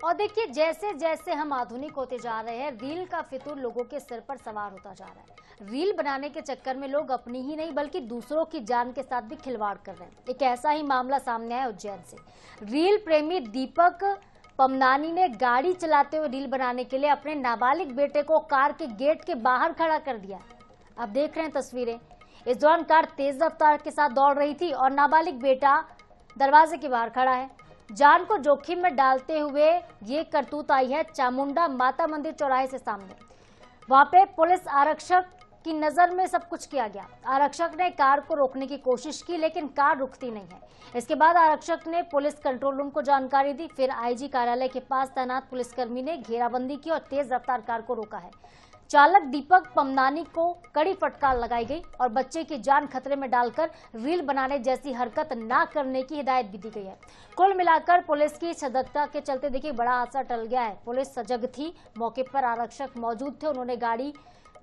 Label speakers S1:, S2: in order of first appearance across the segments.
S1: और देखिए जैसे जैसे हम आधुनिक होते जा रहे हैं, रील का फितूर लोगों के सिर पर सवार होता जा रहा है। रील बनाने के चक्कर में लोग अपनी ही नहीं बल्कि दूसरों की जान के साथ भी खिलवाड़ कर रहे हैं। एक ऐसा ही मामला सामने आया उज्जैन से। रील प्रेमी दीपक पमनानी ने गाड़ी चलाते हुए रील बनाने के लिए अपने नाबालिग बेटे को कार के गेट के बाहर खड़ा कर दिया। अब देख रहे हैं तस्वीरें। इस दौरान कार तेज रफ्तार के साथ दौड़ रही थी और नाबालिग बेटा दरवाजे के बाहर खड़ा है। जान को जोखिम में डालते हुए ये करतूत आई है चामुंडा माता मंदिर चौराहे से सामने। वहां पे पुलिस आरक्षक की नजर में सब कुछ किया गया। आरक्षक ने कार को रोकने की कोशिश की लेकिन कार रुकती नहीं है। इसके बाद आरक्षक ने पुलिस कंट्रोल रूम को जानकारी दी। फिर आईजी कार्यालय के पास तैनात पुलिसकर्मी ने घेराबंदी की और तेज रफ्तार कार को रोका है। चालक दीपक पमनानी को कड़ी फटकार लगाई गई और बच्चे की जान खतरे में डालकर रील बनाने जैसी हरकत ना करने की हिदायत भी दी गई है। कुल मिलाकर पुलिस की सजगता के चलते देखिए बड़ा हादसा टल गया है। पुलिस सजग थी, मौके पर आरक्षक मौजूद थे, उन्होंने गाड़ी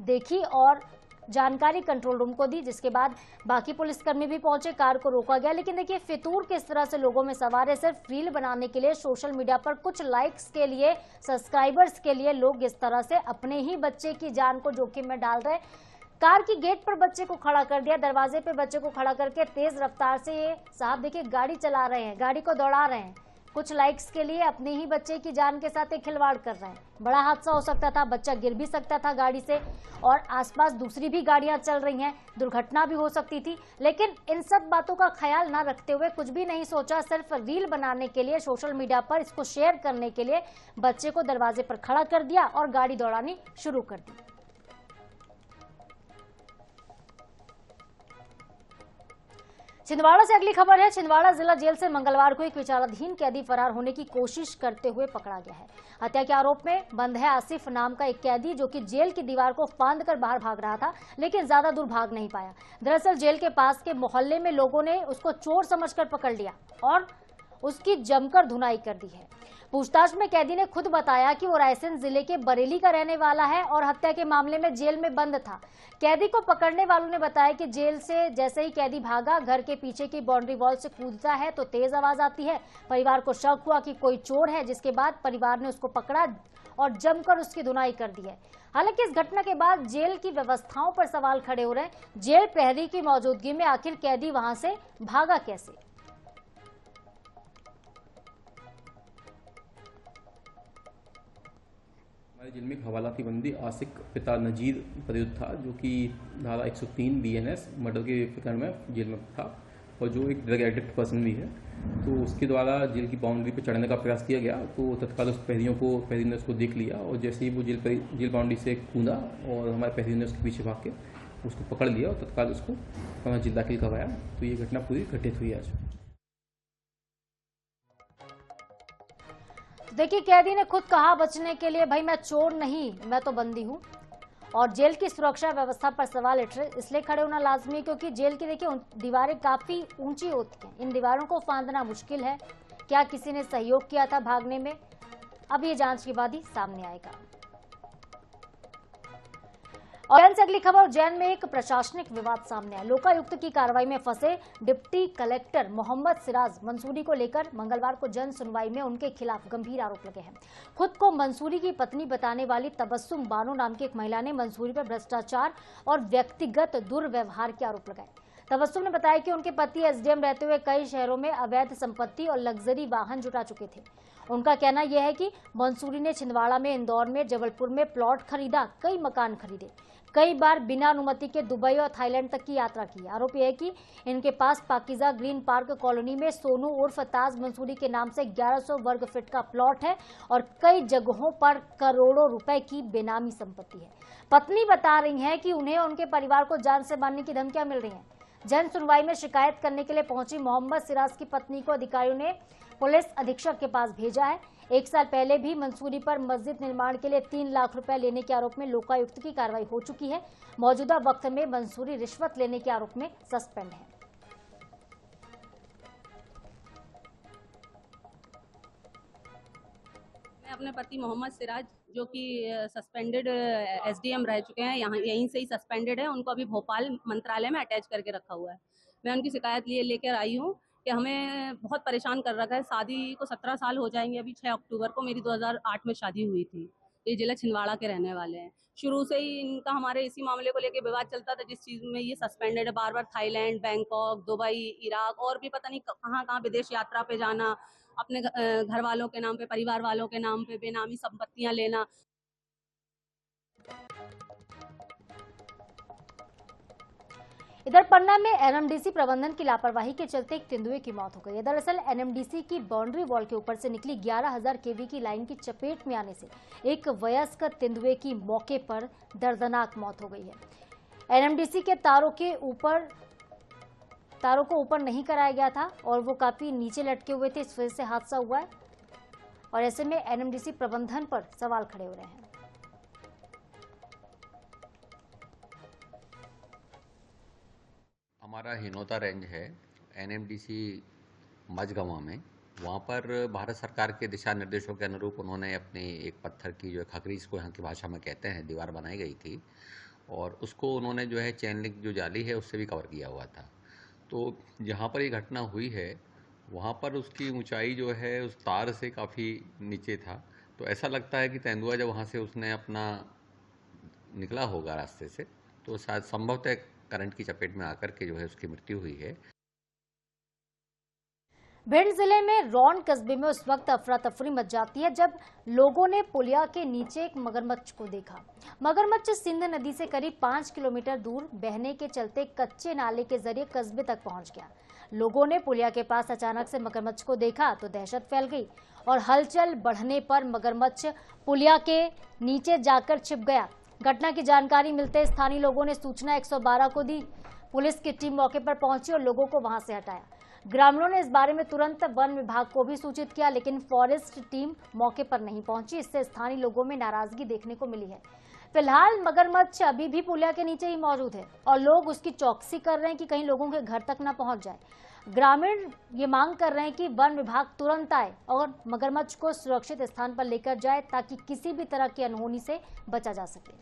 S1: देखी और जानकारी कंट्रोल रूम को दी, जिसके बाद बाकी पुलिसकर्मी भी पहुंचे, कार को रोका गया। लेकिन देखिए फितूर किस तरह से लोगों में सवार है। सिर्फ रील बनाने के लिए, सोशल मीडिया पर कुछ लाइक्स के लिए, सब्सक्राइबर्स के लिए लोग इस तरह से अपने ही बच्चे की जान को जोखिम में डाल रहे हैं। कार की गेट पर बच्चे को खड़ा कर दिया, दरवाजे पे बच्चे को खड़ा करके तेज रफ्तार से ये साहब देखिए गाड़ी चला रहे हैं, गाड़ी को दौड़ा रहे हैं। कुछ लाइक्स के लिए अपने ही बच्चे की जान के साथ एक खिलवाड़ कर रहे हैं। बड़ा हादसा हो सकता था, बच्चा गिर भी सकता था गाड़ी से और आसपास दूसरी भी गाड़ियां चल रही हैं, दुर्घटना भी हो सकती थी। लेकिन इन सब बातों का ख्याल ना रखते हुए, कुछ भी नहीं सोचा, सिर्फ रील बनाने के लिए, सोशल मीडिया पर इसको शेयर करने के लिए बच्चे को दरवाजे पर खड़ा कर दिया और गाड़ी दौड़ानी शुरू कर दी। छिंदवाड़ा से अगली खबर है। छिंदवाड़ा जिला जेल से मंगलवार को एक विचाराधीन कैदी फरार होने की कोशिश करते हुए पकड़ा गया है। हत्या के आरोप में बंद है आसिफ नाम का एक कैदी, जो कि जेल की दीवार को फांद कर बाहर भाग रहा था, लेकिन ज्यादा दूर भाग नहीं पाया। दरअसल जेल के पास के मोहल्ले में लोगों ने उसको चोर समझकर पकड़ लिया और उसकी जमकर धुनाई कर दी है। पूछताछ में कैदी ने खुद बताया कि वो रायसेन जिले के बरेली का रहने वाला है और हत्या के मामले में जेल में बंद था। कैदी को पकड़ने वालों ने बताया कि जेल से जैसे ही कैदी भागा, घर के पीछे की बाउंड्री वॉल से कूदता है तो तेज आवाज आती है। परिवार को शक हुआ कि कोई चोर है, जिसके बाद परिवार ने उसको पकड़ा और जमकर उसकी धुनाई कर दी है। हालांकि इस घटना के बाद जेल की व्यवस्थाओं पर सवाल खड़े हो रहे हैं। जेल प्रहरी की मौजूदगी में आखिर कैदी वहां से भागा कैसे?
S2: हमारे जेल में एक हवालाती बंदी आसिक पिता नजीर प्रयुक्त था, जो कि धारा 103 BNS मर्डर के प्रकरण में जेल में था और जो एक ड्रग एडिक्ट पर्सन भी है। तो उसके द्वारा जेल की बाउंड्री पर चढ़ने का प्रयास किया गया, तो तत्काल उस प्रहरी ने उसको देख लिया और जैसे ही वो जेल बाउंड्री से कूदा और हमारे प्रहरी ने उसके पीछे भाग के उसको पकड़ लिया और तत्काल उसको जेल दाखिल करवाया। तो ये घटना पूरी घटित हुई आज।
S1: देखिए कैदी ने खुद कहा बचने के लिए, भाई मैं चोर नहीं, मैं तो बंदी हूं। और जेल की सुरक्षा व्यवस्था पर सवाल इसलिए खड़े होना लाजमी है क्योंकि जेल की देखिए दीवारें काफी ऊंची होती हैं। इन दीवारों को फांदना मुश्किल है। क्या किसी ने सहयोग किया था भागने में? अब ये जांच के बाद ही सामने आएगा। और उज्जैन से अगली खबर। उज्जैन में एक प्रशासनिक विवाद सामने आया। लोकायुक्त की कार्रवाई में फंसे डिप्टी कलेक्टर मोहम्मद सिराज मंसूरी को लेकर मंगलवार को जन सुनवाई में उनके खिलाफ गंभीर आरोप लगे हैं। खुद को मंसूरी की पत्नी बताने वाली तबस्सुम बानो नाम की एक महिला ने मंसूरी पर भ्रष्टाचार और व्यक्तिगत दुर्व्यवहार के आरोप लगाए। तबस्सुम ने बताया कि उनके पति एसडीएम रहते हुए कई शहरों में अवैध संपत्ति और लग्जरी वाहन जुटा चुके थे। उनका कहना यह है कि मंसूरी ने छिंदवाड़ा में, इंदौर में, जबलपुर में प्लॉट खरीदा, कई मकान खरीदे, कई बार बिना अनुमति के दुबई और थाईलैंड तक की यात्रा की। आरोप यह है कि इनके पास पाकिजा ग्रीन पार्क कॉलोनी में सोनू उर्फ ताज मंसूरी के नाम से 1100 वर्ग फीट का प्लॉट है और कई जगहों पर करोड़ों रुपए की बेनामी संपत्ति है। पत्नी बता रही है कि उन्हें उनके परिवार को जान से मारने की धमकियां मिल रही हैं। जन सुनवाई में शिकायत करने के लिए पहुंची मोहम्मद सिराज की पत्नी को अधिकारियों ने पुलिस अधीक्षक के पास भेजा है। 1 साल पहले भी मंसूरी पर मस्जिद निर्माण के लिए 3 लाख रुपए लेने के आरोप में लोकायुक्त की कार्रवाई हो चुकी है। मौजूदा वक्त में मंसूरी रिश्वत लेने के आरोप में सस्पेंड है।
S3: मैं अपने पति मोहम्मद सिराज, जो कि सस्पेंडेड एसडीएम रह चुके हैं, यहीं से ही सस्पेंडेड है, उनको अभी भोपाल मंत्रालय में अटैच करके रखा हुआ है। मैं उनकी शिकायत लेकर आई हूँ कि हमें बहुत परेशान कर रखा है। शादी को 17 साल हो जाएंगे, अभी 6 अक्टूबर को मेरी 2008 में शादी हुई थी। ये जिला छिंदवाड़ा के रहने वाले हैं। शुरू से ही इनका हमारे इसी मामले को लेके विवाद चलता था, जिस चीज़ में ये सस्पेंडेड है। बार बार थाईलैंड, बैंकॉक, दुबई, इराक और भी पता नहीं कहाँ कहाँ विदेश यात्रा पे जाना, अपने घर वालों के नाम पे, परिवार वालों के नाम पे बेनामी संपत्तियां लेना।
S1: इधर पन्ना में एनएमडीसी प्रबंधन की लापरवाही के चलते एक तेंदुए की मौत हो गई है। दरअसल एनएमडीसी की बाउंड्री वॉल के ऊपर से निकली 11,000 केवी की लाइन की चपेट में आने से एक वयस्क तेंदुए की मौके पर दर्दनाक मौत हो गई है। एनएमडीसी के तारों को ऊपर नहीं कराया गया था और वो काफी नीचे लटके हुए थे, इस वजह से हादसा हुआ है और ऐसे में एनएमडीसी प्रबंधन पर सवाल खड़े हो रहे हैं।
S4: हमारा हिनौता रेंज है एनएमडीसी मझगवां में। वहाँ पर भारत सरकार के दिशा निर्देशों के अनुरूप उन्होंने अपनी एक पत्थर की, जो खखरी इसको यहाँ की भाषा में कहते हैं, दीवार बनाई गई थी और उसको उन्होंने जो है चेन लिंक जो जाली है उससे भी कवर किया हुआ था। तो जहाँ पर ये घटना हुई है वहाँ पर उसकी ऊंचाई जो है उस तार से काफ़ी नीचे था। तो ऐसा लगता है कि तेंदुआ जब वहाँ से उसने अपना निकला होगा रास्ते से, तो शायद संभवतः करंट की चपेट में आकर के जो है उसकी मृत्यु हुई है।
S1: भिंड जिले में रौन कस्बे में उस वक्त अफरा तफरी मच जाती है जब लोगों ने पुलिया के नीचे एक मगरमच्छ को देखा। मगरमच्छ सिंध नदी से करीब 5 किलोमीटर दूर बहने के चलते कच्चे नाले के जरिए कस्बे तक पहुंच गया। लोगों ने पुलिया के पास अचानक से मगरमच्छ को देखा तो दहशत फैल गई और हलचल बढ़ने पर मगरमच्छ पुलिया के नीचे जाकर छिप गया। घटना की जानकारी मिलते स्थानीय लोगों ने सूचना 112 को दी। पुलिस की टीम मौके पर पहुंची और लोगों को वहां से हटाया। ग्रामीणों ने इस बारे में तुरंत वन विभाग को भी सूचित किया, लेकिन फॉरेस्ट टीम मौके पर नहीं पहुंची। इससे स्थानीय लोगों में नाराजगी देखने को मिली है। फिलहाल मगरमच्छ अभी भी पुलिया के नीचे ही मौजूद है और लोग उसकी चौकसी कर रहे हैं कि कहीं लोगों के घर तक न पहुंच जाए। ग्रामीण ये मांग कर रहे हैं कि वन विभाग तुरंत आए और मगरमच्छ को सुरक्षित स्थान पर लेकर जाए ताकि किसी भी तरह की अनहोनी से बचा जा सके।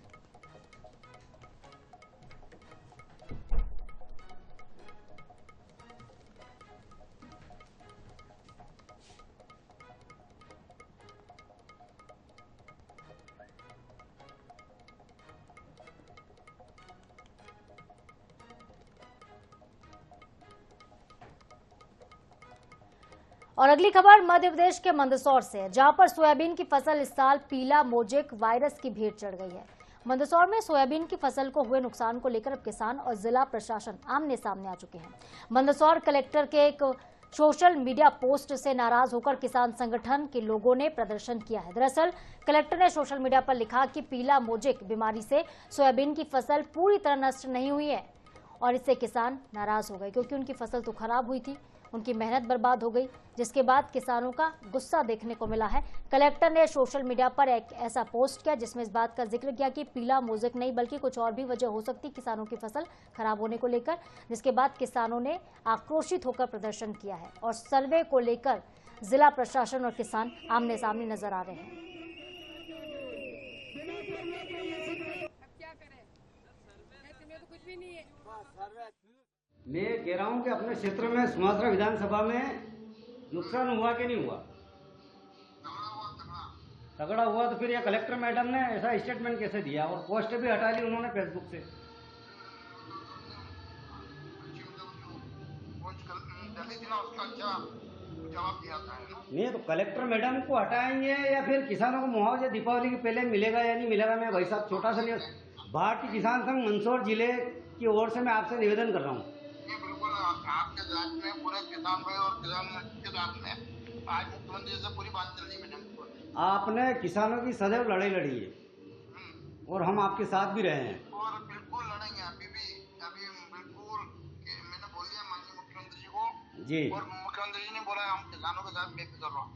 S1: और अगली खबर मध्य प्रदेश के मंदसौर से है, जहां पर सोयाबीन की फसल इस साल पीला मोजेक वायरस की भेंट चढ़ गई है। मंदसौर में सोयाबीन की फसल को हुए नुकसान को लेकर अब किसान और जिला प्रशासन आमने सामने आ चुके हैं। मंदसौर कलेक्टर के एक सोशल मीडिया पोस्ट से नाराज होकर किसान संगठन के लोगों ने प्रदर्शन किया है। दरअसल कलेक्टर ने सोशल मीडिया पर लिखा कि पीला मोजेक बीमारी से सोयाबीन की फसल पूरी तरह नष्ट नहीं हुई है और इससे किसान नाराज हो गए क्योंकि उनकी फसल तो खराब हुई थी, उनकी मेहनत बर्बाद हो गई, जिसके बाद किसानों का गुस्सा देखने को मिला है। कलेक्टर ने सोशल मीडिया पर एक ऐसा पोस्ट किया जिसमें इस बात का जिक्र किया कि पीला मोजेक नहीं बल्कि कुछ और भी वजह हो सकती किसानों की फसल खराब होने को लेकर, जिसके बाद किसानों ने आक्रोशित होकर प्रदर्शन किया है और सर्वे को लेकर जिला प्रशासन और किसान आमने सामने नजर आ रहे हैं।
S5: मैं कह रहा हूं कि अपने क्षेत्र में सुमात्रा विधानसभा में नुकसान हुआ कि नहीं हुआ? तगड़ा हुआ तो फिर ये कलेक्टर मैडम ने ऐसा स्टेटमेंट कैसे दिया और पोस्ट भी हटा ली उन्होंने फेसबुक से। नहीं तो कलेक्टर मैडम को हटाएंगे या फिर किसानों को मुआवजा दीपावली के पहले मिलेगा या नहीं मिलेगा? मैं भाई साहब छोटा सा भारतीय किसान संघ मंदसौर जिले की ओर से मैं आपसे निवेदन कर रहा हूँ।
S6: बिल्कुल आपके साथ में पूरे किसान भाई और किसान के साथ में आज मुख्यमंत्री से पूरी बात चल रही है। आपने
S5: किसानों की सदैव लड़ाई लड़ी है और हम आपके साथ भी रहे हैं
S6: और बिल्कुल लड़ेंगे। अभी बिल्कुल मैंने बोल दिया माननीय मुख्यमंत्री जी को जी, और मुख्यमंत्री जी ने बोला हम किसानों के साथ मैं भी कर रहा हूँ।